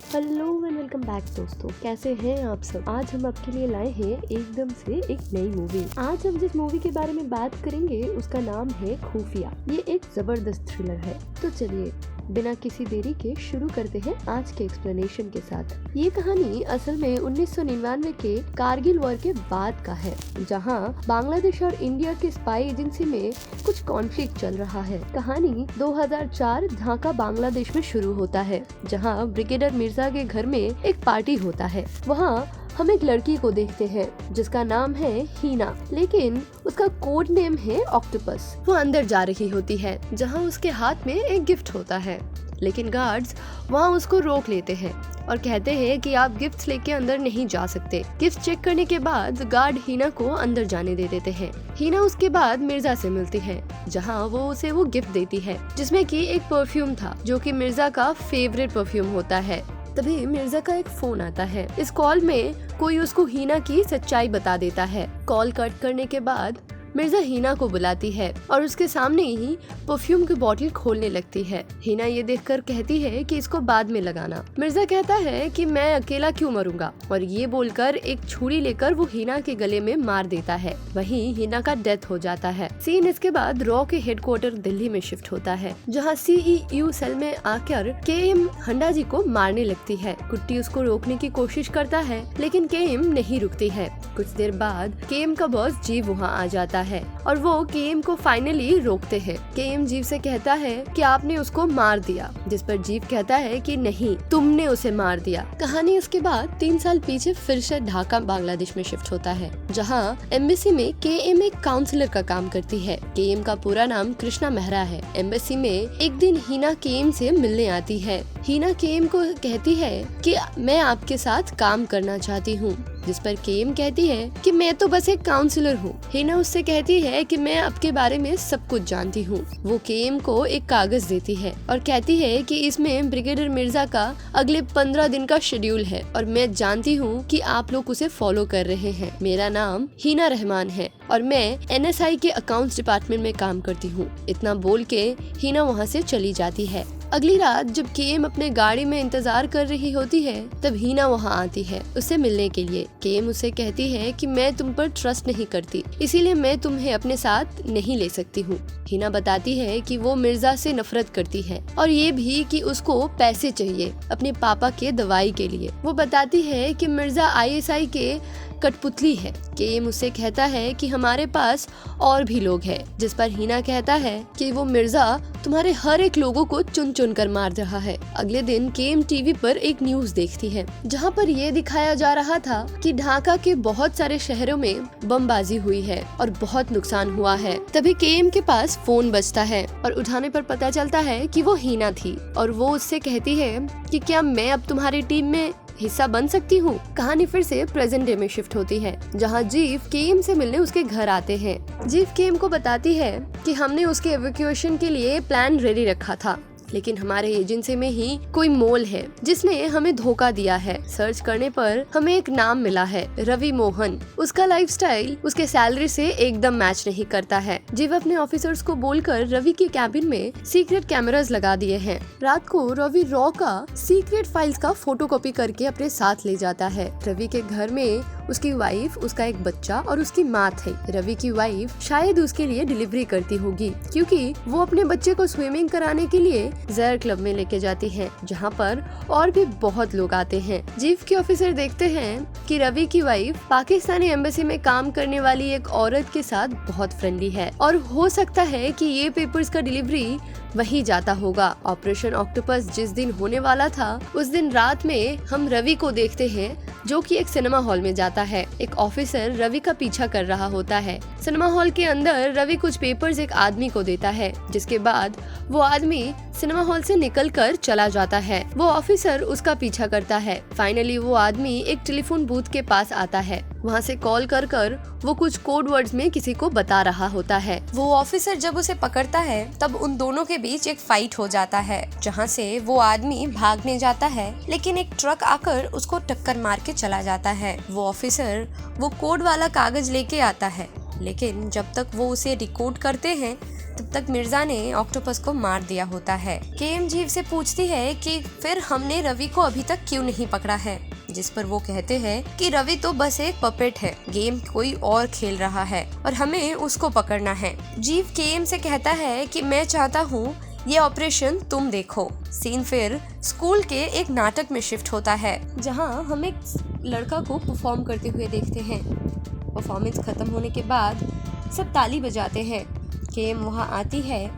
Hello and welcome back दोस्तों, कैसे हैं आप सब। आज हम आपके लिए लाए हैं एकदम से एक नई मूवी। आज हम जिस मूवी के बारे में बात करेंगे उसका नाम है खुफिया। ये एक जबरदस्त थ्रिलर है। तो चलिए बिना किसी देरी के शुरू करते हैं आज के एक्सप्लेनेशन के साथ। ये कहानी असल में 1999 के कारगिल वॉर के बाद का है, जहां बांग्लादेश और इंडिया के स्पाई एजेंसी में कुछ कॉन्फ्लिक्ट चल रहा है। कहानी 2004 ढाका बांग्लादेश में शुरू होता है, जहां ब्रिगेडियर मिर्जा के घर में एक पार्टी होता है। वहां हम एक लड़की को देखते हैं जिसका नाम है हीना, लेकिन उसका कोड नेम है ऑक्टोपस। वो अंदर जा रही होती है जहां उसके हाथ में एक गिफ्ट होता है, लेकिन गार्ड्स वहां उसको रोक लेते हैं और कहते हैं कि आप गिफ्ट्स लेके अंदर नहीं जा सकते। गिफ्ट चेक करने के बाद गार्ड हीना को अंदर जाने दे देते हैं। हीना उसके बाद मिर्जा से मिलती है, जहां वो उसे वो गिफ्ट देती है जिसमें कि एक परफ्यूम था जो कि मिर्जा का फेवरेट परफ्यूम होता है। तभी मिर्जा का एक फोन आता है। इस कॉल में कोई उसको हीना की सच्चाई बता देता है। कॉल कट करने के बाद मिर्जा हीना को बुलाती है और उसके सामने ही परफ्यूम की बोतल खोलने लगती है। हीना ये देखकर कहती है कि इसको बाद में लगाना। मिर्जा कहता है कि मैं अकेला क्यों मरूंगा, और ये बोलकर एक छुरी लेकर वो हीना के गले में मार देता है। वहीं हीना का डेथ हो जाता है। सीन इसके बाद रॉ के हेडक्वार्टर दिल्ली में शिफ्ट होता है, जहाँ सीईयू सेल में आकर केएम हंडा जी को मारने लगती है। कुट्टी उसको रोकने की कोशिश करता है, लेकिन केएम नहीं रुकती है। कुछ देर बाद केएम का बॉस जीव वहाँ आ जाता है और वो केएम को फाइनली रोकते हैं। केएम जीव से कहता है कि आपने उसको मार दिया, जिस पर जीव कहता है कि नहीं, तुमने उसे मार दिया। कहानी इसके बाद 3 साल पीछे फिर से ढाका बांग्लादेश में शिफ्ट होता है, जहाँ एम्बेसी में केएम एक काउंसलर का काम करती है। केएम का पूरा नाम कृष्णा मेहरा है। एम्बेसी में एक दिन हीना केएम से मिलने आती है। हीना केएम को कहती है कि मैं आपके साथ काम करना चाहती हूँ, जिस पर केएम कहती है कि मैं तो बस एक काउंसलर हूँ। हीना उससे कहती है कि मैं आपके बारे में सब कुछ जानती हूँ। वो केएम को एक कागज देती है और कहती है कि इसमें ब्रिगेडियर मिर्जा का अगले 15 दिन का शेड्यूल है और मैं जानती हूँ कि आप लोग उसे फॉलो कर रहे हैं। मेरा नाम हीना रहमान है और मैं एनएसआई के अकाउंट्स डिपार्टमेंट में काम करती हूँ। इतना बोल के हीना वहाँ से चली जाती है। अगली रात जब केएम अपने गाड़ी में इंतजार कर रही होती है, तब हीना वहाँ आती है उससे मिलने के लिए। केएम उसे कहती है कि मैं तुम पर ट्रस्ट नहीं करती, इसीलिए मैं तुम्हें अपने साथ नहीं ले सकती हूँ। हीना बताती है कि वो मिर्जा से नफरत करती है और ये भी कि उसको पैसे चाहिए अपने पापा के दवाई के लिए। वो बताती है कि मिर्जा आईएसआई के कठपुतली है। केएम उससे कहता है कि हमारे पास और भी लोग हैं, जिस पर हीना कहता है कि वो मिर्जा तुम्हारे हर एक लोगों को चुन चुन कर मार रहा है। अगले दिन केएम टीवी पर एक न्यूज देखती है, जहां पर ये दिखाया जा रहा था कि ढाका के बहुत सारे शहरों में बमबाजी हुई है और बहुत नुकसान हुआ है। तभी केएम के पास फोन बजता है और उठाने पर पता चलता है कि वो हीना थी और वो उससे कहती है कि क्या मैं अब तुम्हारी टीम में हिस्सा बन सकती हूँ। कहानी फिर से प्रेजेंट डे में शिफ्ट होती है, जहाँ जीव केएम से मिलने उसके घर आते हैं। जीव केएम को बताती है कि हमने उसके एवैक्यूएशन के लिए प्लान रेडी रखा था, लेकिन हमारे एजेंसी में ही कोई मोल है जिसने हमें धोखा दिया है। सर्च करने पर हमें एक नाम मिला है, रवि मोहन। उसका लाइफस्टाइल उसके सैलरी से एकदम मैच नहीं करता है। जीव अपने ऑफिसर्स को बोलकर रवि के कैबिन में सीक्रेट कैमरास लगा दिए हैं। रात को रवि रॉ का सीक्रेट फाइल्स का फोटोकॉपी करके अपने साथ ले जाता है। रवि के घर में उसकी वाइफ, उसका एक बच्चा और उसकी माँ थे। रवि की वाइफ शायद उसके लिए डिलीवरी करती होगी, क्योंकि वो अपने बच्चे को स्विमिंग कराने के लिए जहर क्लब में लेके जाती है, जहाँ पर और भी बहुत लोग आते हैं। जीव के ऑफिसर देखते हैं कि रवि की वाइफ पाकिस्तानी एम्बेसी में काम करने वाली एक औरत के साथ बहुत फ्रेंडली है और हो सकता है कि ये पेपर्स का डिलीवरी वही जाता होगा। ऑपरेशन ऑक्टोपस जिस दिन होने वाला था, उस दिन रात में हम रवि को देखते हैं जो कि एक सिनेमा हॉल में जाता है। एक ऑफिसर रवि का पीछा कर रहा होता है। सिनेमा हॉल के अंदर रवि कुछ पेपर्स एक आदमी को देता है, जिसके बाद वो आदमी सिनेमा हॉल से निकलकर चला जाता है। वो ऑफिसर उसका पीछा करता है। फाइनली वो आदमी एक टेलीफोन बूथ के पास आता है। वहाँ से कॉल कर कर वो कुछ कोड वर्ड्स में किसी को बता रहा होता है। वो ऑफिसर जब उसे पकड़ता है तब उन दोनों के बीच एक फाइट हो जाता है, जहाँ से वो आदमी भागने जाता है, लेकिन एक ट्रक आकर उसको टक्कर मार के चला जाता है। वो ऑफिसर वो कोड वाला कागज लेके आता है, लेकिन जब तक वो उसे डिकोड करते हैं तब तक मिर्जा ने ऑक्टोपस को मार दिया होता है। केम जीव से पूछती है कि फिर हमने रवि को अभी तक क्यों नहीं पकड़ा है, जिस पर वो कहते हैं कि रवि तो बस एक पपेट है, गेम कोई और खेल रहा है और हमें उसको पकड़ना है। जीव केम से कहता है कि मैं चाहता हूँ ये ऑपरेशन तुम देखो। सीन फिर स्कूल के एक नाटक में शिफ्ट होता है, जहाँ हम एक लड़का को परफॉर्म करते हुए देखते हैं। परफॉर्मेंस खत्म होने के बाद सब ताली बजाते हैं। केम वहाँ आती है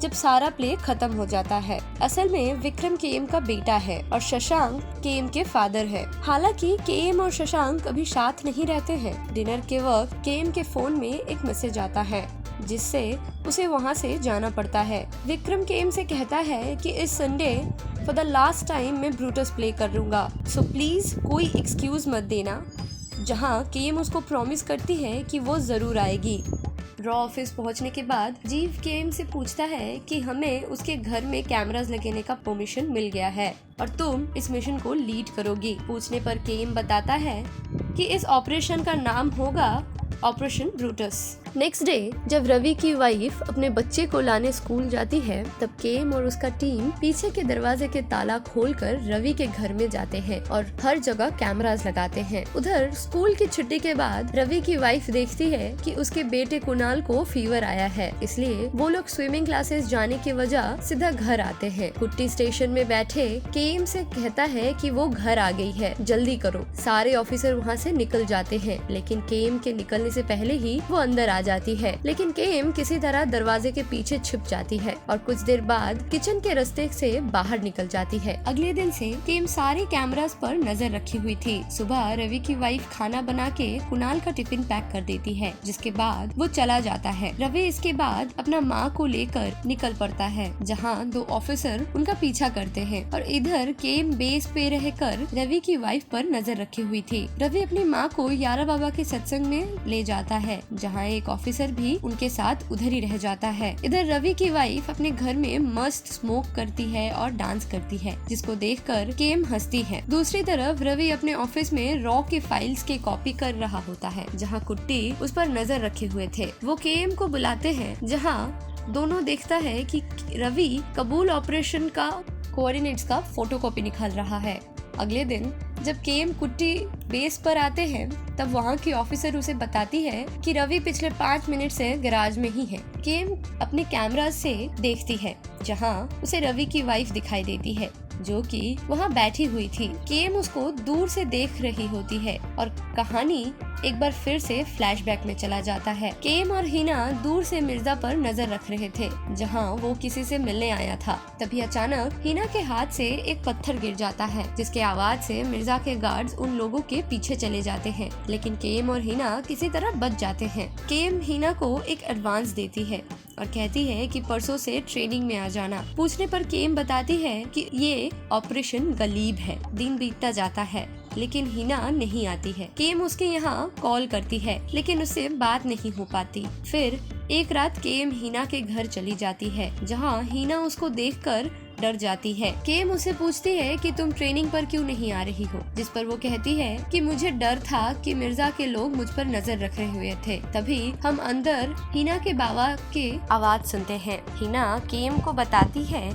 जब सारा प्ले खत्म हो जाता है। असल में विक्रम केम का बेटा है और शशांक केम के फादर है। हालांकि केम और शशांक अभी साथ नहीं रहते हैं। डिनर के वक्त केम के फोन में एक मैसेज आता है, जिससे उसे वहाँ से जाना पड़ता है। विक्रम केम से कहता है कि इस Sunday for the last time मैं ब्रूटस प्ले करूँगा, सो प्लीज कोई एक्सक्यूज मत देना। जहाँ केम उसको प्रॉमिस करती है कि वो जरूर आएगी। रॉ ऑफिस पहुंचने के बाद जीव केम से पूछता है कि हमें उसके घर में कैमरास लगाने का परमिशन मिल गया है और तुम इस मिशन को लीड करोगी। पूछने पर केम बताता है कि इस ऑपरेशन का नाम होगा ऑपरेशन ब्रूटस। नेक्स्ट डे जब रवि की वाइफ अपने बच्चे को लाने स्कूल जाती है, तब केम और उसका टीम पीछे के दरवाजे के ताला खोलकर रवि के घर में जाते हैं और हर जगह कैमरास लगाते हैं। उधर स्कूल की छुट्टी के बाद रवि की वाइफ देखती है कि उसके बेटे कुणाल को फीवर आया है, इसलिए वो लोग स्विमिंग क्लासेस जाने की वजह सीधा घर आते हैं। कुट्टी स्टेशन में बैठे केम से कहता है कि वो घर आ गई है, जल्दी करो। सारे ऑफिसर वहाँ से निकल जाते हैं, लेकिन केम के निकलने से पहले ही वो अंदर आ जाती है। लेकिन केम किसी तरह दरवाजे के पीछे छिप जाती है और कुछ देर बाद किचन के रास्ते से बाहर निकल जाती है। अगले दिन से केम सारे कैमरास पर नजर रखी हुई थी। सुबह रवि की वाइफ खाना बना के कुणाल का टिफिन पैक कर देती है, जिसके बाद वो चला जाता है। रवि इसके बाद अपना माँ को लेकर निकल पड़ता है, जहाँ दो ऑफिसर उनका पीछा करते हैं और इधर केम बेस पे रहकर रवि की वाइफ पर नजर रखी हुई थी। रवि अपनी माँ को यारा बाबा के सत्संग में ले जाता है, जहाँ एक ऑफिसर भी उनके साथ उधर ही रह जाता है। इधर रवि की वाइफ अपने घर में मस्त स्मोक करती है और डांस करती है, जिसको देखकर केम हंसती है। दूसरी तरफ रवि अपने ऑफिस में रॉ के फाइल्स की कॉपी कर रहा होता है, जहाँ कुट्टी उस पर नजर रखे हुए थे। वो केम को बुलाते हैं, जहाँ दोनों देखता है कि रवि कबूल ऑपरेशन का कोऑर्डिनेट्स का फोटोकॉपी निकाल रहा है। अगले दिन जब केम कुट्टी बेस पर आते हैं, तब वहाँ की ऑफिसर उसे बताती है कि रवि पिछले 5 मिनट से गैराज में ही है। केम अपने कैमरा से देखती है, जहाँ उसे रवि की वाइफ दिखाई देती है, जो कि वहाँ बैठी हुई थी। केम उसको दूर से देख रही होती है और कहानी एक बार फिर से फ्लैशबैक में चला जाता है। केम और हिना दूर से मिर्जा पर नजर रख रहे थे, जहाँ वो किसी से मिलने आया था। तभी अचानक हिना के हाथ से एक पत्थर गिर जाता है, जिसके आवाज से मिर्जा के गार्ड्स उन लोगों के पीछे चले जाते हैं, लेकिन केम और हिना किसी तरह बच जाते हैं। केम हिना को एक एडवांस देती है और कहती है कि परसों से ट्रेनिंग में आ जाना। पूछने पर केम बताती है कि ये ऑपरेशन गलीब है। दिन बीतता जाता है, लेकिन हिना नहीं आती है। केम उसके यहाँ कॉल करती है, लेकिन उससे बात नहीं हो पाती। फिर एक रात केम हिना के घर चली जाती है, जहाँ हिना उसको देखकर डर जाती है। केम उसे पूछती है कि तुम ट्रेनिंग पर क्यों नहीं आ रही हो, जिस पर वो कहती है कि मुझे डर था कि मिर्जा के लोग मुझ पर नजर रख रहे हुए थे। तभी हम अंदर हिना के बाबा के आवाज सुनते हैं। हिना केम को बताती है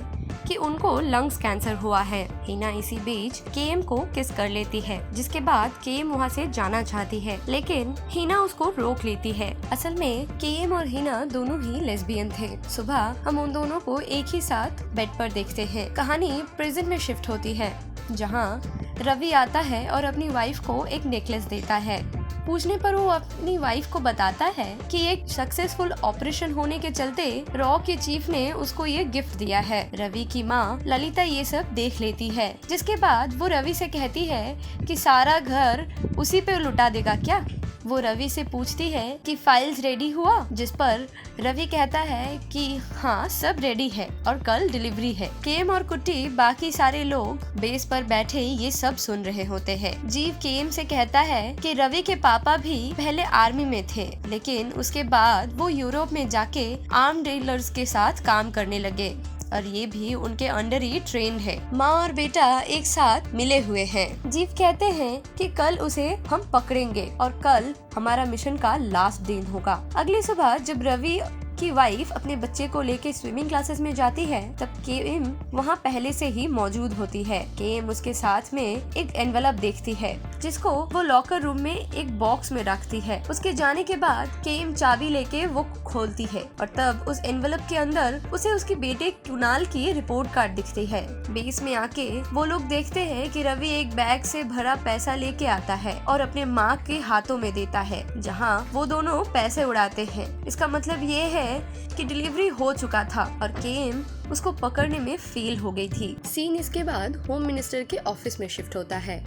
कि उनको लंग्स कैंसर हुआ है। हिना इसी बीच केम को किस कर लेती है, जिसके बाद केम वहाँ से जाना चाहती है, लेकिन हिना उसको रोक लेती है। असल में केम और हिना दोनों ही लेस्बियन थे। सुबह हम उन दोनों को एक ही साथ बेड पर देखते हैं। कहानी प्रिजन में शिफ्ट होती है, जहाँ रवि आता है और अपनी वाइफ को एक नेकलेस देता है। पूछने पर वो अपनी वाइफ को बताता है कि एक सक्सेसफुल ऑपरेशन होने के चलते रॉ के चीफ ने उसको ये गिफ्ट दिया है। रवि की माँ ललिता ये सब देख लेती है, जिसके बाद वो रवि से कहती है कि सारा घर उसी पे लुटा देगा क्या। वो रवि से पूछती है कि फाइल्स रेडी हुआ, जिस पर रवि कहता है कि हाँ सब रेडी है और कल डिलीवरी है। केम और कुट्टी बाकी सारे लोग बेस पर बैठे ये सब सुन रहे होते हैं। जीव केम से कहता है कि रवि के पापा भी पहले आर्मी में थे, लेकिन उसके बाद वो यूरोप में जाके आर्म डीलर्स के साथ काम करने लगे और ये भी उनके अंडर ही ट्रेंड है। माँ और बेटा एक साथ मिले हुए हैं। जीव कहते हैं कि कल उसे हम पकड़ेंगे और कल हमारा मिशन का लास्ट दिन होगा। अगली सुबह जब रवि की वाइफ अपने बच्चे को लेके स्विमिंग क्लासेस में जाती है तब केएम वहाँ पहले से ही मौजूद होती है। केएम उसके साथ में एक एनवेलप देखती है जिसको वो लॉकर रूम में एक बॉक्स में रखती है। उसके जाने के बाद केएम चाबी लेके वो खोलती है और तब उस एनवेलप के अंदर उसे उसके बेटे कुणाल की रिपोर्ट कार्ड दिखती है। बेस में आके वो लोग देखते हैं कि रवि एक बैग से भरा पैसा लेके आता है और अपने माँ के हाथों में देता है, जहाँ वो दोनों पैसे उड़ाते हैं। इसका मतलब ये है कि डिलीवरी हो चुका था और केएम उसको पकड़ने में फेल हो गई थी। सीन इसके बाद होम मिनिस्टर के ऑफिस में शिफ्ट होता है,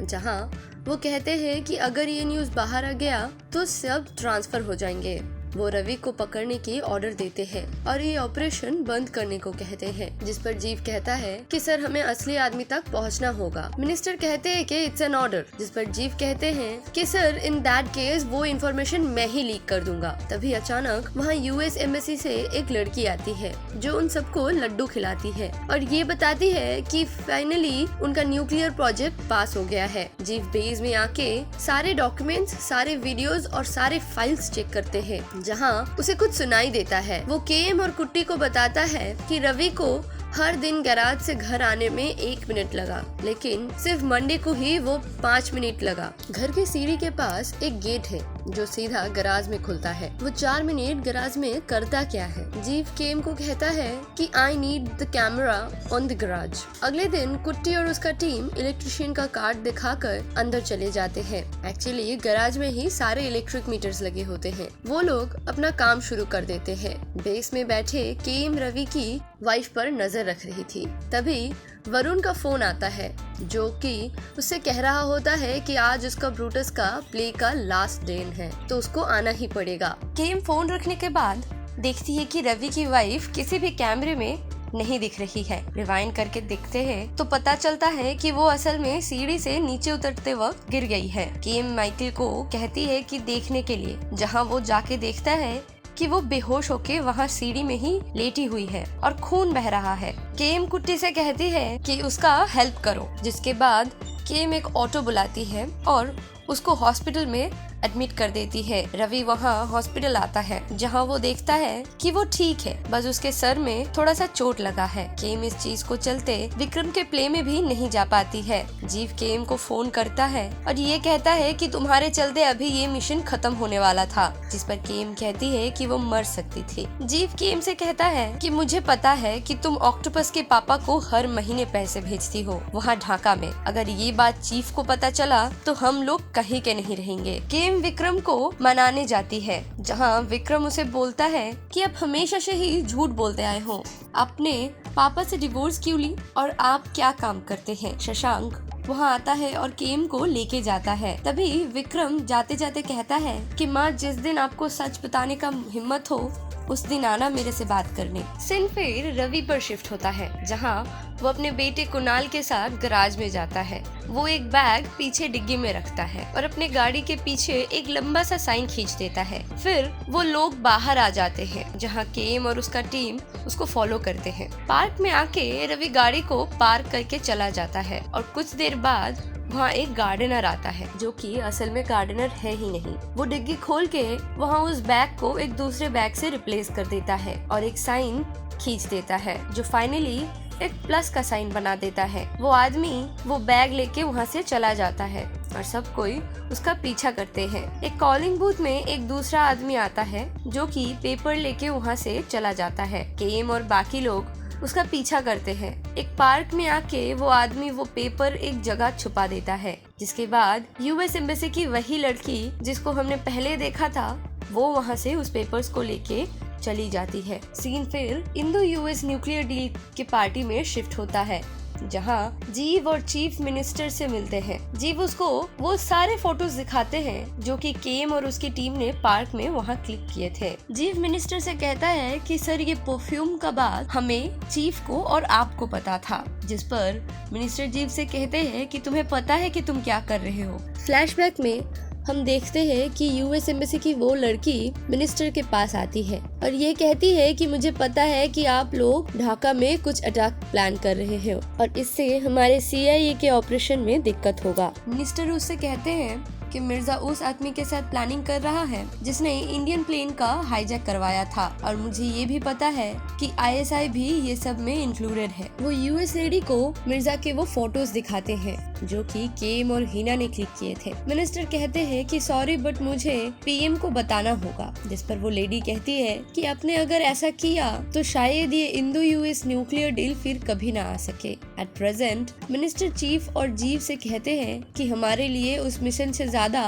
जहाँ वो कहते हैं कि अगर ये न्यूज़ बाहर आ गया तो सब ट्रांसफर हो जाएंगे। वो रवि को पकड़ने की ऑर्डर देते हैं और ये ऑपरेशन बंद करने को कहते हैं, जिस पर जीव कहता है कि सर हमें असली आदमी तक पहुंचना होगा। मिनिस्टर कहते हैं कि इट्स एन ऑर्डर, जिस पर जीव कहते हैं कि सर इन दैट केस वो इन्फॉर्मेशन मैं ही लीक कर दूंगा। तभी अचानक वहाँ यूएस एम्बेसी से एक लड़की आती है जो उन सबको लड्डू खिलाती है और ये बताती है कि फाइनली उनका न्यूक्लियर प्रोजेक्ट पास हो गया है। जीव बेस में आके सारे डॉक्यूमेंट्स, सारे वीडियोस और सारे फाइल्स चेक करते हैं, जहाँ उसे कुछ सुनाई देता है। वो केएम और कुट्टी को बताता है कि रवि को हर दिन गैराज से घर आने में 1 मिनट लगा, लेकिन सिर्फ मंडे को ही वो 5 मिनट लगा। घर की सीढ़ी के पास एक गेट है जो सीधा गैराज में खुलता है। वो 4 मिनट गैराज में करता क्या है? जीव केएम को कहता है कि I need the camera on the garage. अगले दिन कुट्टी और उसका टीम इलेक्ट्रिशियन का कार्ड दिखाकर अंदर चले जाते हैं। एक्चुअली गैराज में ही सारे इलेक्ट्रिक मीटर्स लगे होते हैं। वो लोग अपना काम शुरू कर देते हैं। बेस में बैठे केएम रवि की वाइफ पर नजर रख रही थी। तभी वरुण का फोन आता है जो कि उससे कह रहा होता है कि आज उसका ब्रूटस का प्ले का लास्ट डे है तो उसको आना ही पड़ेगा। केएम फोन रखने के बाद देखती है कि रवि की वाइफ किसी भी कैमरे में नहीं दिख रही है। रिवाइंड करके देखते हैं तो पता चलता है कि वो असल में सीढ़ी से नीचे उतरते वक्त गिर गई है। केएम माइकल को कहती है कि देखने के लिए, जहाँ वो जाके देखता है कि वो बेहोश होके वहाँ सीढ़ी में ही लेटी हुई है और खून बह रहा है। केएम कुट्टी से कहती है कि उसका हेल्प करो, जिसके बाद केएम एक ऑटो बुलाती है और उसको हॉस्पिटल में एडमिट कर देती है। रवि वहाँ हॉस्पिटल आता है जहाँ वो देखता है कि वो ठीक है, बस उसके सर में थोड़ा सा चोट लगा है। केएम इस चीज को चलते विक्रम के प्ले में भी नहीं जा पाती है। जीव केएम को फोन करता है और ये कहता है कि तुम्हारे चलते अभी ये मिशन खत्म होने वाला था, जिस पर केएम कहती है कि वो मर सकती थी। जीव केएम से कहता है कि मुझे पता है कि तुम ऑक्टोपस के पापा को हर महीने पैसे भेजती हो वहाँ ढाका में। अगर ये बात चीफ को पता चला तो हम लोग कहीं के नहीं रहेंगे। विक्रम को मनाने जाती है, जहां विक्रम उसे बोलता है कि आप हमेशा से ही झूठ बोलते आए हो। आपने पापा से डिवोर्स क्यों ली और आप क्या काम करते हैं? शशांक वहाँ आता है और केएम को लेके जाता है। तभी विक्रम जाते जाते कहता है कि माँ, जिस दिन आपको सच बताने का हिम्मत हो उस दिन आना मेरे से बात करने। सीन फिर रवि पर शिफ्ट होता है, जहाँ वो अपने बेटे कुणाल के साथ गैराज में जाता है। वो एक बैग पीछे डिग्गी में रखता है और अपने गाड़ी के पीछे एक लंबा सा साइन खींच देता है। फिर वो लोग बाहर आ जाते हैं, जहाँ केएम और उसका टीम उसको फॉलो करते हैं। पार्क में आके रवि गाड़ी को पार्क करके चला जाता है और कुछ देर बाद वहाँ एक गार्डनर आता है, जो कि असल में गार्डनर है ही नहीं। वो डिग्गी खोल के वहाँ उस बैग को एक दूसरे बैग से रिप्लेस कर देता है और एक साइन खींच देता है, जो फाइनली एक प्लस का साइन बना देता है। वो आदमी वो बैग लेके वहाँ से चला जाता है और सब कोई उसका पीछा करते हैं। एक कॉलिंग बूथ में एक दूसरा आदमी आता है, जो कि पेपर लेके वहाँ से चला जाता है। केएम और बाकी लोग उसका पीछा करते हैं। एक पार्क में आके वो आदमी वो पेपर एक जगह छुपा देता है, जिसके बाद यूएस एम्बेसी की वही लड़की जिसको हमने पहले देखा था, वो वहाँ से उस पेपर्स को लेके चली जाती है। सीन फिर इंडो यूएस न्यूक्लियर डील की पार्टी में शिफ्ट होता है, जहाँ जीव और चीफ मिनिस्टर से मिलते हैं। जीव उसको वो सारे फोटोज दिखाते हैं जो कि केएम और उसकी टीम ने पार्क में वहाँ क्लिक किए थे। जीव मिनिस्टर से कहता है कि सर, ये परफ्यूम का बात हमें, चीफ को और आपको पता था, जिस पर मिनिस्टर जीव से कहते हैं कि तुम्हें पता है कि तुम क्या कर रहे हो। फ्लैशबैक में हम देखते हैं कि यूएस एम्बेसी की वो लड़की मिनिस्टर के पास आती है और ये कहती है कि मुझे पता है कि आप लोग ढाका में कुछ अटैक प्लान कर रहे हो और इससे हमारे CIA के ऑपरेशन में दिक्कत होगा। मिनिस्टर उससे कहते हैं कि मिर्जा उस आदमी के साथ प्लानिंग कर रहा है जिसने इंडियन प्लेन का हाईजैक करवाया था, और मुझे ये भी पता है कि ISI भी ये सब में इंक्लूडेड है। वो US लेडी को मिर्जा के वो फोटोज दिखाते हैं जो कि केम और हिना ने क्लिक किए थे। मिनिस्टर कहते हैं कि सॉरी बट मुझे PM को बताना होगा, जिस पर वो लेडी कहती है कि आपने अगर ऐसा किया तो शायद ये इंडो US न्यूक्लियर डील फिर कभी ना आ सके। एट प्रेजेंट मिनिस्टर चीफ और जीव से कहते हैं कि हमारे लिए उस मिशन से ज्यादा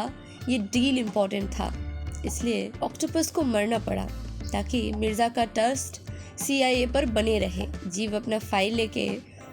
ये डील इम्पोर्टेंट था, इसलिए ऑक्टोपस को मरना पड़ा ताकि मिर्जा का ट्रस्ट CIA पर बने रहे। जीव अपना फाइल लेके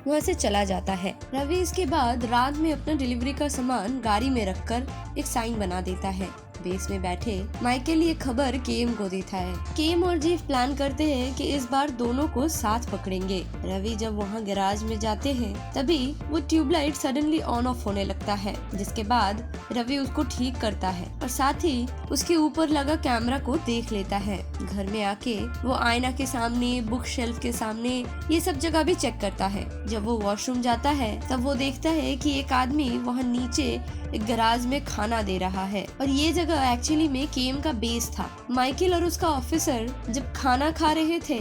वहाँ से चला जाता है। रवि इसके बाद रात में अपना डिलीवरी का सामान गाड़ी में रखकर एक साइन बना देता है। बेस में बैठे माइकल ये खबर केम को देता है। केम और जीव प्लान करते हैं कि इस बार दोनों को साथ पकड़ेंगे। रवि जब वहाँ गैराज में जाते हैं तभी वो ट्यूबलाइट सडनली ऑन ऑफ होने लगता है, जिसके बाद रवि उसको ठीक करता है और साथ ही उसके ऊपर लगा कैमरा को देख लेता है। घर में आके वो आईना के सामने, बुक शेल्फ के सामने ये सब जगह भी चेक करता है। जब वो वॉशरूम जाता है तब वो देखता है कि एक आदमी वहाँ नीचे एक गैराज में खाना दे रहा है और ये जगह एक्चुअली में केम का बेस था। माइकल और उसका ऑफिसर जब खाना खा रहे थे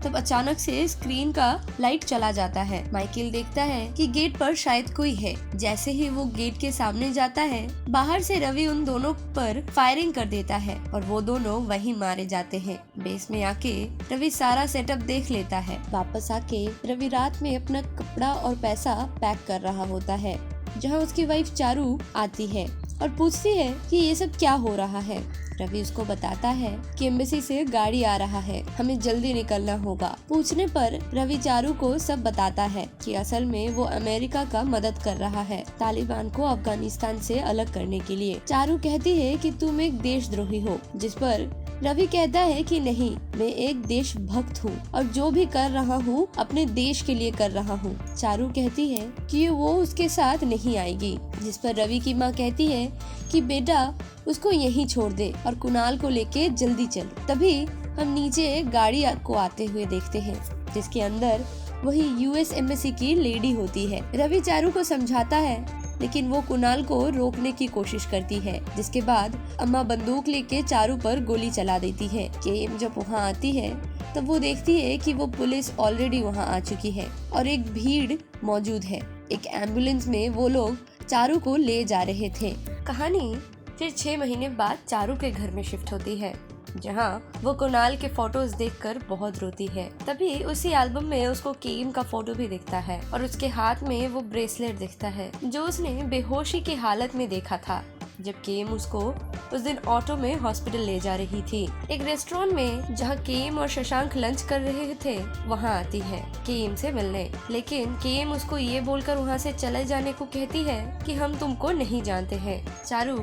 तब अचानक से स्क्रीन का लाइट चला जाता है। माइकल देखता है कि गेट पर शायद कोई है। जैसे ही वो गेट के सामने जाता है, बाहर से रवि उन दोनों पर फायरिंग कर देता है और वो दोनों वहीं मारे जाते हैं। बेस में आके रवि सारा सेटअप देख लेता है। वापस आके रवि रात में अपना कपड़ा और पैसा पैक कर रहा होता है, जहाँ उसकी वाइफ चारू आती है और पूछती है कि ये सब क्या हो रहा है। रवि उसको बताता है कि एम्बेसी से गाड़ी आ रहा है, हमें जल्दी निकलना होगा। पूछने पर रवि चारू को सब बताता है कि असल में वो अमेरिका का मदद कर रहा है तालिबान को अफगानिस्तान से अलग करने के लिए। चारू कहती है कि तुम एक देशद्रोही हो, जिस पर रवि कहता है कि नहीं, मैं एक देशभक्त हूँ और जो भी कर रहा हूँ अपने देश के लिए कर रहा हूँ। चारू कहती है कि वो उसके साथ नहीं आएगी, जिस पर रवि की माँ कहती है कि बेटा उसको यहीं छोड़ दे और कुणाल को लेके जल्दी चल। तभी हम नीचे गाड़ी को आते हुए देखते हैं, जिसके अंदर वही US एम्बेसी की लेडी होती है। रवि चारू को समझाता है लेकिन वो कुणाल को रोकने की कोशिश करती है, जिसके बाद अम्मा बंदूक लेके चारू पर गोली चला देती है। केम जब वहाँ आती है तब वो देखती है कि वो पुलिस ऑलरेडी वहाँ आ चुकी है और एक भीड़ मौजूद है। एक एम्बुलेंस में वो लोग चारू को ले जा रहे थे। कहानी फिर 6 महीने बाद चारू के घर में शिफ्ट होती है, जहाँ वो कुणाल के फोटोज देखकर बहुत रोती है। तभी उसी एल्बम में उसको केम का फोटो भी दिखता है और उसके हाथ में वो ब्रेसलेट दिखता है जो उसने बेहोशी की हालत में देखा था जब केम उसको उस दिन ऑटो में हॉस्पिटल ले जा रही थी। एक रेस्टोरेंट में जहाँ केम और शशांक लंच कर रहे थे वहाँ आती है केम से मिलने, लेकिन केम उसको ये बोलकर वहाँ से चले जाने को कहती है कि हम तुमको नहीं जानते हैं। चारू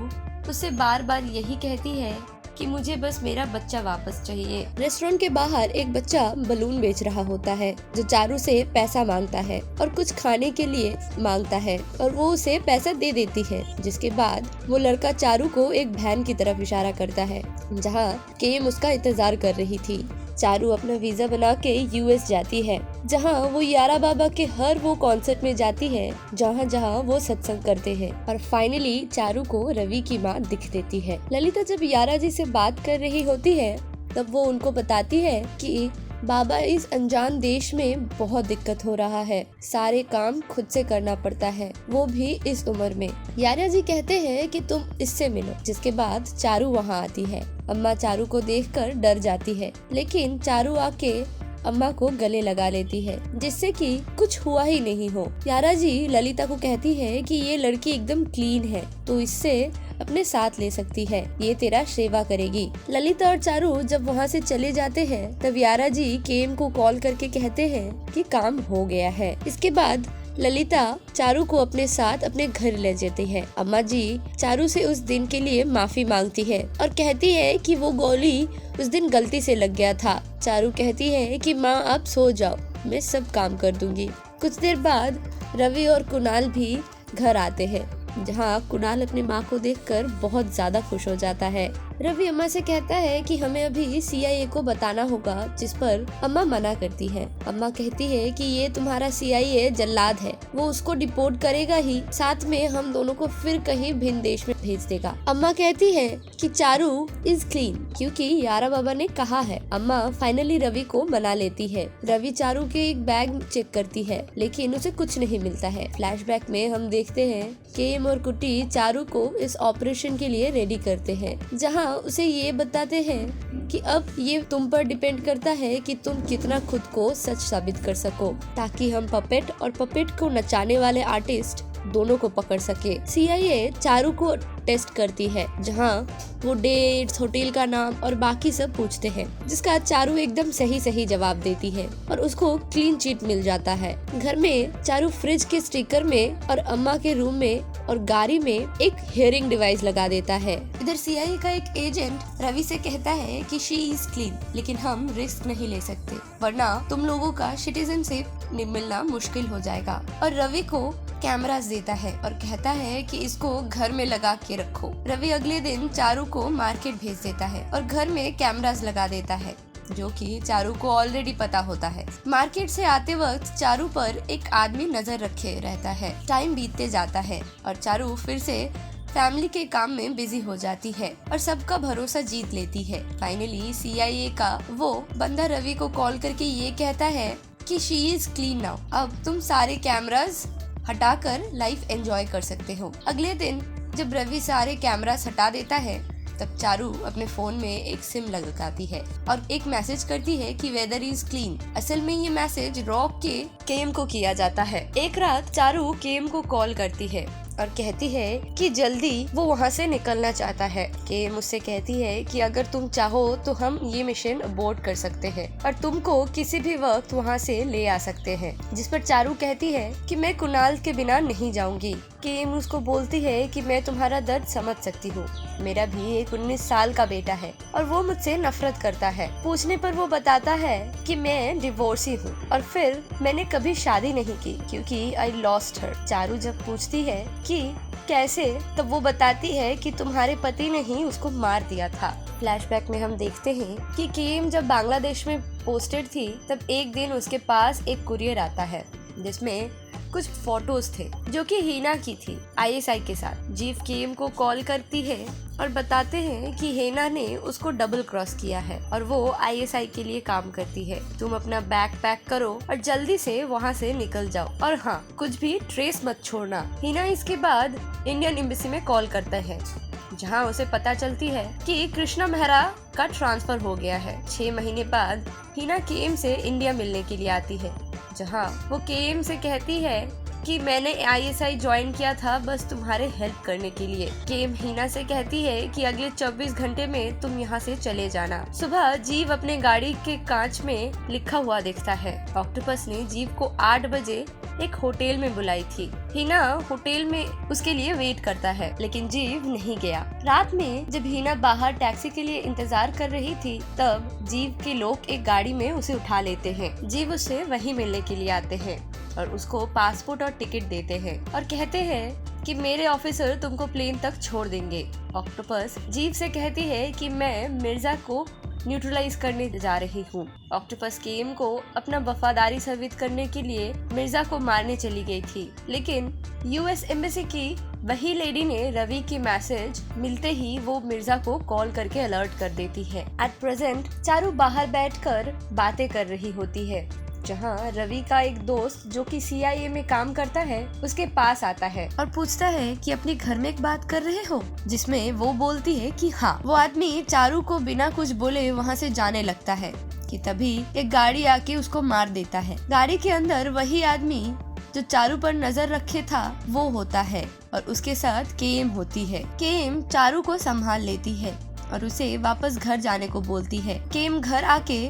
उससे बार बार यही कहती है कि मुझे बस मेरा बच्चा वापस चाहिए। रेस्टोरेंट के बाहर एक बच्चा बलून बेच रहा होता है जो चारू से पैसा मांगता है और कुछ खाने के लिए मांगता है और वो उसे पैसा दे देती है, जिसके बाद वो लड़का चारू को एक वैन की तरफ इशारा करता है जहाँ केम उसका इंतजार कर रही थी। चारू अपना वीजा बना के US जाती है, जहाँ वो यारा बाबा के हर वो कॉन्सर्ट में जाती है जहाँ जहाँ वो सत्संग करते हैं। और फाइनली चारू को रवि की माँ दिख देती है। ललिता जब यारा जी से बात कर रही होती है तब वो उनको बताती है कि बाबा इस अनजान देश में बहुत दिक्कत हो रहा है, सारे काम खुद से करना पड़ता है, वो भी इस उम्र में। यारा जी कहते हैं कि तुम इससे मिलो, जिसके बाद चारू वहाँ आती है। अम्मा चारू को देखकर डर जाती है, लेकिन चारू आके अम्मा को गले लगा लेती है जिससे कि कुछ हुआ ही नहीं हो। यारा जी ललिता को कहती है कि ये लड़की एकदम क्लीन है, तो इससे अपने साथ ले सकती है, ये तेरा सेवा करेगी। ललिता और चारू जब वहाँ से चले जाते हैं तब यारा जी केम को कॉल करके कहते हैं कि काम हो गया है। इसके बाद ललिता चारू को अपने साथ अपने घर ले जाती है। अम्मा जी चारू से उस दिन के लिए माफी मांगती है और कहती है कि वो गोली उस दिन गलती से लग गया था। चारू कहती है कि माँ आप सो जाओ, मैं सब काम कर दूंगी। कुछ देर बाद रवि और कुणाल भी घर आते हैं, जहाँ कुणाल अपनी माँ को देखकर बहुत ज्यादा खुश हो जाता है रवि अम्मा से कहता है कि हमें अभी CIA को बताना होगा, जिस पर अम्मा मना करती है। अम्मा कहती है कि ये तुम्हारा CIA जल्लाद है, वो उसको डिपोर्ट करेगा ही, साथ में हम दोनों को फिर कहीं भिन्न देश में भेज देगा। अम्मा कहती है कि चारू इज क्लीन, क्योंकि यारा बाबा ने कहा है। अम्मा फाइनली रवि को मना लेती है। रवि चारू के एक बैग चेक करती है, लेकिन उसे कुछ नहीं मिलता है। फ्लैशबैक में हम देखते हैं केम और कुटी चारू को इस ऑपरेशन के लिए रेडी करते हैं, जहां उसे ये बताते हैं कि अब ये तुम पर डिपेंड करता है कि तुम कितना खुद को सच साबित कर सको, ताकि हम पपेट और पपेट को नचाने वाले आर्टिस्ट दोनों को पकड़ सके। CIA चारू को टेस्ट करती है, जहां वो डेट्स, होटल का नाम और बाकी सब पूछते हैं, जिसका चारू एकदम सही जवाब देती है और उसको क्लीन चिट मिल जाता है। घर में चारू फ्रिज के स्टिकर में और अम्मा के रूम में और गाड़ी में एक हियरिंग डिवाइस लगा देता है। इधर CIA का एक एजेंट रवि से कहता है कि शी इज क्लीन, लेकिन हम रिस्क नहीं ले सकते, वरना तुम लोगों का सिटीजनशिप मिलना मुश्किल हो जाएगा। और रवि को कैमरास देता है और कहता है कि इसको घर में लगा के रखो। रवि अगले दिन चारू को मार्केट भेज देता है और घर में कैमरास लगा देता है, जो कि चारू को ऑलरेडी पता होता है। मार्केट से आते वक्त चारू पर एक आदमी नजर रखे रहता है। टाइम बीतते जाता है और चारू फिर से फैमिली के काम में बिजी हो जाती है और सबका भरोसा जीत लेती है। फाइनली CIA का वो बंदा रवि को कॉल करके ये कहता है कि शी इज क्लीन नाउ, अब तुम सारे कैमरास हटाकर लाइफ एंजॉय कर सकते हो। अगले दिन जब रवि सारे कैमरास हटा देता है, तब चारू अपने फोन में एक सिम लगाती है और एक मैसेज करती है कि वेदर इज क्लीन। असल में ये मैसेज रॉक के केम को किया जाता है। एक रात चारू केम को कॉल करती है और कहती है कि जल्दी वो वहाँ से निकलना चाहता है। केम उससे कहती है कि अगर तुम चाहो तो हम ये मिशन अबॉर्ट कर सकते हैं और तुमको किसी भी वक्त वहाँ से ले आ सकते हैं, जिस पर चारू कहती है कि मैं कुणाल के बिना नहीं जाऊंगी। केम उसको बोलती है कि मैं तुम्हारा दर्द समझ सकती हूँ, मेरा भी एक 19 साल का बेटा है और वो मुझसे नफरत करता है। पूछने पर वो बताता है कि मैं डिवोर्सी हूँ और फिर मैंने कभी शादी नहीं की क्योंकि आई लॉस्ट हर। चारू जब पूछती है कि कैसे, तब वो बताती है कि तुम्हारे पति ने ही उसको मार दिया था। फ्लैशबैक में हम देखते हैं कि केम जब बांग्लादेश में पोस्टेड थी, तब एक दिन उसके पास एक कुरियर आता है जिसमें कुछ फोटोज थे जो कि हीना की थी ISI के साथ। जीव केम को कॉल करती है और बताते हैं कि हीना ने उसको डबल क्रॉस किया है और वो ISI के लिए काम करती है। तुम अपना बैग पैक करो और जल्दी से वहाँ से निकल जाओ और हाँ, कुछ भी ट्रेस मत छोड़ना। हीना इसके बाद इंडियन एम्बेसी में कॉल करता है, जहाँ उसे पता चलती है कि कृष्णा मेहरा का ट्रांसफर हो गया है। 6 महीने बाद हीना केम से इंडिया मिलने के लिए आती है, जहाँ वो केम से कहती है कि मैंने ISI ज्वाइन किया था बस तुम्हारे हेल्प करने के लिए। केम हीना से कहती है कि अगले 24 घंटे में तुम यहाँ से चले जाना। सुबह जीव अपने गाड़ी के कांच में लिखा हुआ दिखता है। ऑक्टोपस ने जीव को 8 बजे एक होटल में बुलाई थी। हीना होटल में उसके लिए वेट करता है, लेकिन जीव नहीं गया। रात में जब हीना बाहर टैक्सी के लिए इंतजार कर रही थी, तब जीव के लोग एक गाड़ी में उसे उठा लेते हैं। जीव उससे वहीं मिलने के लिए आते हैं और उसको पासपोर्ट और टिकट देते हैं और कहते हैं कि मेरे ऑफिसर तुमको प्लेन तक छोड़ देंगे। ऑक्टोपस जीव से कहती है कि मैं मिर्जा को न्यूट्रलाइज करने जा रही हूँ। ऑक्टोपस केम को अपना वफादारी साबित करने के लिए मिर्जा को मारने चली गई थी, लेकिन US एम्बेसी की वही लेडी ने रवि की मैसेज मिलते ही वो मिर्जा को कॉल करके अलर्ट कर देती है। एट प्रेजेंट चारू बाहर बैठकर बातें कर रही होती है, जहाँ रवि का एक दोस्त जो कि CIA में काम करता है उसके पास आता है और पूछता है कि अपने घर में एक बात कर रहे हो, जिसमें वो बोलती है कि हाँ। वो आदमी चारू को बिना कुछ बोले वहाँ से जाने लगता है कि तभी एक गाड़ी आके उसको मार देता है। गाड़ी के अंदर वही आदमी जो चारू पर नजर रखे था वो होता है और उसके साथ केम होती है। केम चारू को संभाल लेती है और उसे वापस घर जाने को बोलती है। केम घर आके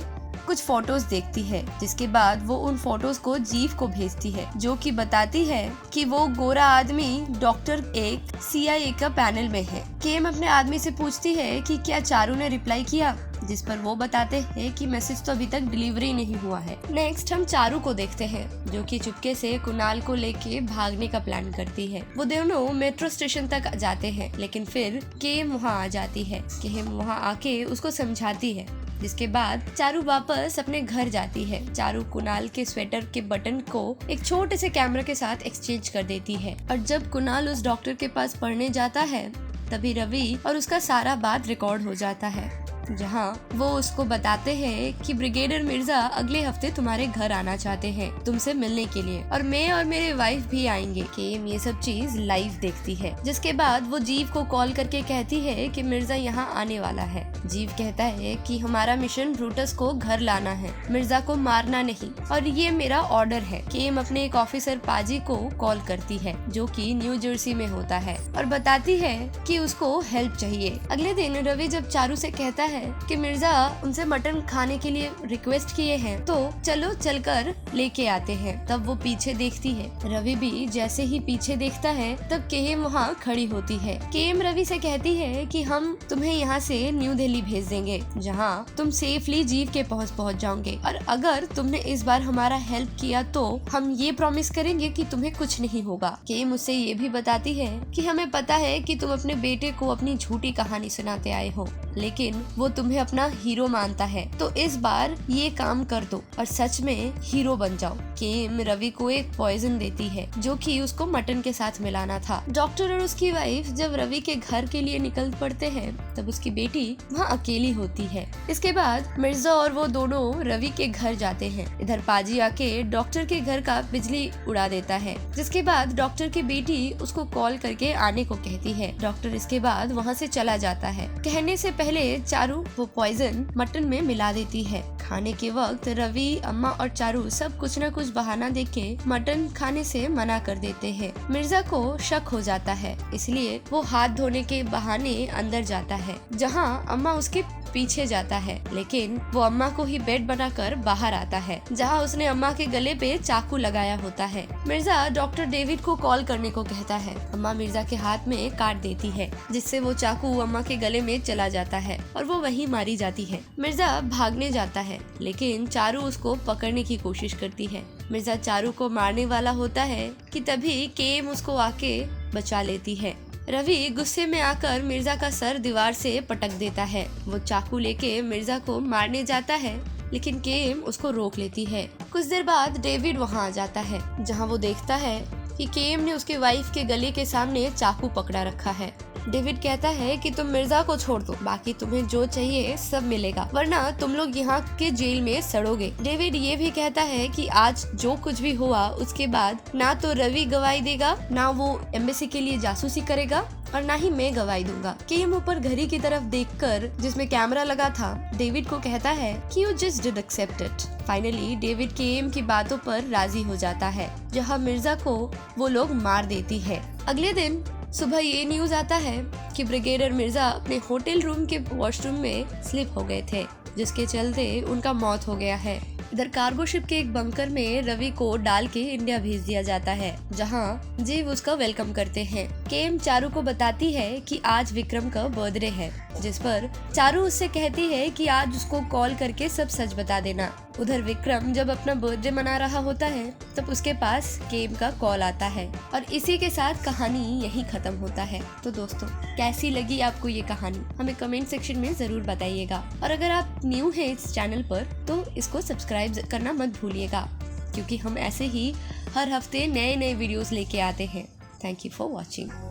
कुछ फोटोज देखती है, जिसके बाद वो उन फोटोज को जीव को भेजती है, जो कि बताती है कि वो गोरा आदमी डॉक्टर एक CIA का पैनल में है। केम अपने आदमी से पूछती है कि क्या चारू ने रिप्लाई किया, जिस पर वो बताते हैं कि मैसेज तो अभी तक डिलीवरी नहीं हुआ है। नेक्स्ट हम चारू को देखते हैं, जो कि चुपके से कुणाल को लेके भागने का प्लान करती है। वो दोनों मेट्रो स्टेशन तक जाते हैं, लेकिन फिर केम वहाँ आ जाती है। केम वहाँ आके उसको समझाती है, जिसके बाद चारू वापस अपने घर जाती है। चारू कुणाल के स्वेटर के बटन को एक छोटे से कैमरा के साथ एक्सचेंज कर देती है, और जब कुणाल उस डॉक्टर के पास पढ़ने जाता है तभी रवि और उसका सारा बात रिकॉर्ड हो जाता है, जहां वो उसको बताते हैं कि ब्रिगेडियर मिर्जा अगले हफ्ते तुम्हारे घर आना चाहते हैं तुमसे मिलने के लिए, और मैं और मेरे वाइफ भी आएंगे। केम ये सब चीज लाइव देखती है, जिसके बाद वो जीव को कॉल करके कहती है कि मिर्जा यहाँ आने वाला है। जीव कहता है कि हमारा मिशन ब्रूटस को घर लाना है, मिर्जा को मारना नहीं, और ये मेरा ऑर्डर है। केम अपने एक ऑफिसर पाजी को कॉल करती है, जो कि न्यू जर्सी में होता है, और बताती है कि उसको हेल्प चाहिए। अगले दिन रवि जब चारू से कहता है कि मिर्जा उनसे मटन खाने के लिए रिक्वेस्ट किए हैं, तो चलो चलकर लेके आते हैं। तब वो पीछे देखती है। रवि भी जैसे ही पीछे देखता है तब केम वहाँ खड़ी होती है। केम रवि से कहती है कि हम तुम्हें यहाँ से न्यू दिल्ली भेज देंगे, जहाँ तुम सेफली जीव के पहुँच जाओगे, और अगर तुमने इस बार हमारा हेल्प किया तो हम ये प्रॉमिस करेंगे कि तुम्हें कुछ नहीं होगा। केम उससे ये भी बताती है कि हमें पता है कि तुम अपने बेटे को अपनी झूठी कहानी सुनाते आए हो, लेकिन वो तुम्हें अपना हीरो मानता है, तो इस बार ये काम कर दो और सच में हीरो बन जाओ। केम रवि को एक पॉइजन देती है, जो कि उसको मटन के साथ मिलाना था। डॉक्टर और उसकी वाइफ जब रवि के घर के लिए निकल पड़ते हैं, तब उसकी बेटी वहाँ अकेली होती है। इसके बाद मिर्जा और वो दोनों रवि के घर जाते हैं। इधर पाजी आके डॉक्टर के घर का बिजली उड़ा देता है, जिसके बाद डॉक्टर की बेटी उसको कॉल करके आने को कहती है। डॉक्टर इसके बाद वहाँ से चला जाता है। कहने से पहले चारू वो पॉइजन मटन में मिला देती है। खाने के वक्त रवि, अम्मा और चारू सब कुछ न कुछ बहाना देके मटन खाने से मना कर देते हैं। मिर्जा को शक हो जाता है, इसलिए वो हाथ धोने के बहाने अंदर जाता है, जहां अम्मा उसके पीछे जाता है, लेकिन वो अम्मा को ही बेड बनाकर बाहर आता है, जहां उसने अम्मा के गले पे चाकू लगाया होता है। मिर्जा डॉक्टर डेविड को कॉल करने को कहता है। अम्मा मिर्जा के हाथ में काट देती है, जिससे वो चाकू अम्मा के गले में चला जाता है और वो वहीं मारी जाती है। मिर्जा भागने जाता है, लेकिन चारू उसको पकड़ने की कोशिश करती है। मिर्जा चारू को मारने वाला होता है कि तभी केम उसको आके बचा लेती है। रवि गुस्से में आकर मिर्जा का सर दीवार से पटक देता है। वो चाकू लेके मिर्जा को मारने जाता है, लेकिन केम उसको रोक लेती है। कुछ देर बाद डेविड वहाँ आ जाता है, जहाँ वो देखता है कि केम ने उसके वाइफ के गले के सामने चाकू पकड़ा रखा है। डेविड कहता है कि तुम मिर्जा को छोड़ दो, बाकी तुम्हें जो चाहिए सब मिलेगा, वरना तुम लोग यहाँ के जेल में सड़ोगे। डेविड ये भी कहता है कि आज जो कुछ भी हुआ उसके बाद ना तो रवि गवाही देगा, ना वो एम्बेसी के लिए जासूसी करेगा, और ना ही मैं गवाही दूंगा। केम ऊपर घड़ी की तरफ देखकर, जिसमें कैमरा लगा था, डेविड को कहता है कि you just did accept it. Finally David came की बातों पर राजी हो जाता है, जहाँ मिर्जा को वो लोग मार देती है। अगले दिन सुबह ये न्यूज आता है कि ब्रिगेडियर मिर्जा अपने होटल रूम के वॉशरूम में स्लिप हो गए थे, जिसके चलते उनका मौत हो गया है। इधर कार्गो शिप के एक बंकर में रवि को डाल के इंडिया भेज दिया जाता है, जहां जीव उसका वेलकम करते हैं। केम चारू को बताती है कि आज विक्रम का बर्थडे है, जिस पर चारू उससे कहती है कि आज उसको कॉल करके सब सच बता देना। उधर विक्रम जब अपना बर्थडे मना रहा होता है, तब उसके पास केम का कॉल आता है, और इसी के साथ कहानी यही खत्म होता है। तो दोस्तों, कैसी लगी आपको ये कहानी हमें कमेंट सेक्शन में जरूर बताइएगा, और अगर आप न्यू हैं इस चैनल पर तो इसको सब्सक्राइब करना मत भूलिएगा, क्योंकि हम ऐसे ही हर हफ्ते नए वीडियोस लेके आते हैं। Thank you for watching.